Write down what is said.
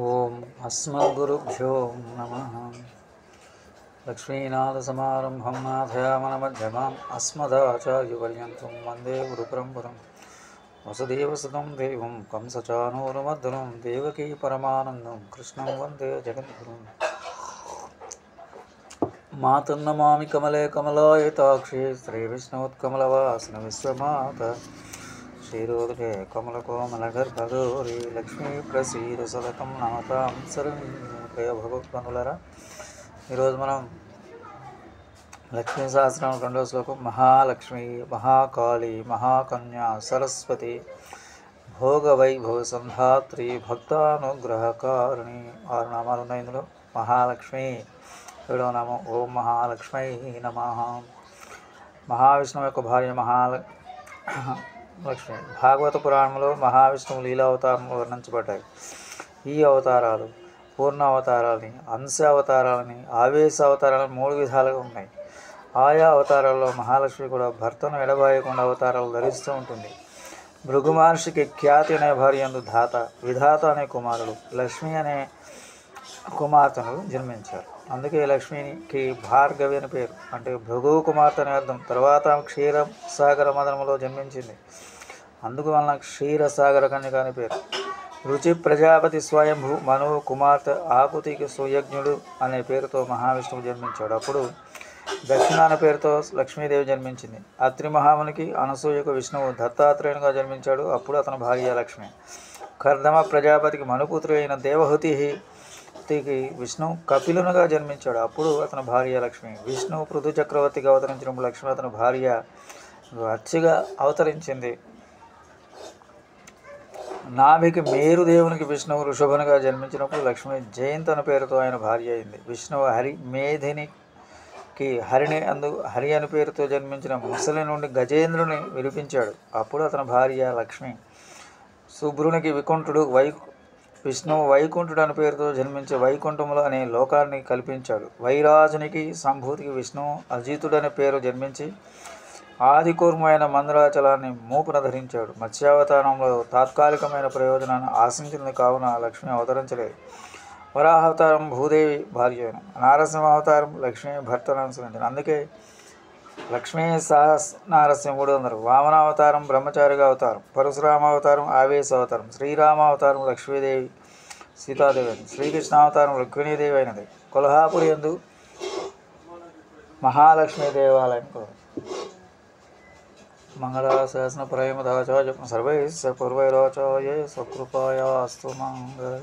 ఓం అస్మద్గురుభ్యో నమః. లక్ష్మీనాథసమారంభం నాథయామనమధ్యమాం అస్మదాచార్యపర్యంతం వందే గురుపరంపరం. వసుదేవసుతం దేవం కంసచానూరమర్దనం దేవకీ పరమానందం కృష్ణం వందే జగద్గురుం. మాతన్నమామి కమలే కమలాయతాక్షి శ్రీవిష్ణుత్కమలవాసన విశ్వమాత శ్రీరోదకే కమలకోమలగర్భగౌరీ లక్ష్మీ ప్రసీద సదకం నమతాం ప్రియ భగవత్పనులరా. ఈరోజు మనం లక్ష్మీ సహస్రం 2వ శ్లోకం. మహాలక్ష్మి మహాకాళి మహాకన్యా సరస్వతి భోగవైభవ సంధాత్రి భక్తానుగ్రహకారిణి 6 నామాలు ఉన్నాయి ఇందులో. మహాలక్ష్మి 7వ నామం ఓం మహాలక్ష్మై నమః. మహావిష్ణువు యొక్క భార్య లక్ష్మి. భాగవత పురాణంలో మహావిష్ణువు లీలా అవతారంలో వర్ణించబడ్డాయి. ఈ అవతారాలు పూర్ణ అవతారాలని, అంశ అవతారాలని, ఆవేశ అవతారాలని 3 విధాలుగా ఉన్నాయి. ఆయా అవతారాల్లో మహాలక్ష్మి కూడా భర్తను ఎడబాయకుండా అవతారాలు ధరిస్తూ ఉంటుంది. భృగు మహర్షికి ఖ్యాతి అనే భార్య యందు విధాత అనే కుమారుడు, లక్ష్మి అనే కుమార్తెను జన్మించారు. అందుకే లక్ష్మికి భార్గవి అని పేరు, అంటే భృగు కుమార్తె అని అర్థం. తర్వాత క్షీరసాగర మదనములో జన్మించింది, అందువలన క్షీరసాగర కన్యక అని పేరు. రుచి ప్రజాపతి స్వయంభూ మనువు కుమార్తె ఆకుతికి సుయజ్ఞుడు అనే పేరుతో మహావిష్ణువు జన్మించాడు. అప్పుడు దక్షిణ అనే పేరుతో లక్ష్మీదేవి జన్మించింది. అత్రి మహామునికి అనసూయకు విష్ణువు దత్తాత్రేయునిగా జన్మించాడు. అప్పుడు అతని భార్య లక్ష్మి. కర్దమ ప్రజాపతికి మనుపుత్రి అయిన దేవహూతికి విష్ణు కపిలునుగా జన్మించాడు. అప్పుడు అతని భార్య లక్ష్మి. విష్ణువు పృథు చక్రవర్తిగా అవతరించినప్పుడు లక్ష్మి అతని భార్య అచ్చిగా అవతరించింది. నాభికి మేరుదేవునికి విష్ణువు ఋషభునిగా జన్మించినప్పుడు లక్ష్మి జయంత్ అనే పేరుతో ఆయన భార్య అయింది. విష్ణువు మేధినికి హరి అని పేరుతో జన్మించిన ముసలి నుండి గజేంద్రుని విడిపించాడు. అప్పుడు అతని భార్య లక్ష్మి. శుభ్రునికి విష్ణువు వైకుంఠుడు అనే పేరుతో జన్మించి వైకుంఠములు అనే లోకాన్ని కల్పించాడు. వైరాజునికి సంభూతికి విష్ణువు అజితుడు అనే పేరు జన్మించి ఆదికూర్మైన మందరాచలాన్ని మూపున ధరించాడు. మత్స్యావతారంలో తాత్కాలికమైన ప్రయోజనాన్ని ఆశించినది కావున లక్ష్మి అవతరించలేదు. వరాహావతారం భూదేవి భార్య అయిన, నారసింహావతారం లక్ష్మీ భర్తను అనుసరించింది. అందుకే లక్ష్మీ నారసింహుడు అందరు. వామనావతారం బ్రహ్మచారిగా అవతారం, పరశురామావతారం ఆవేశ అవతారం, శ్రీరామావతారం లక్ష్మీదేవి సీతాదేవి అయినది, శ్రీకృష్ణావతారం రుక్మిణీదేవి అయినది. కొల్హాపురి యందు మహాలక్ష్మీ దేవాలయం కూడా. మంగళాశాసన ప్రేమదాచార్య సర్వైః పూర్వైరాచార్య స్వకృపాయాస్తు మంగళ.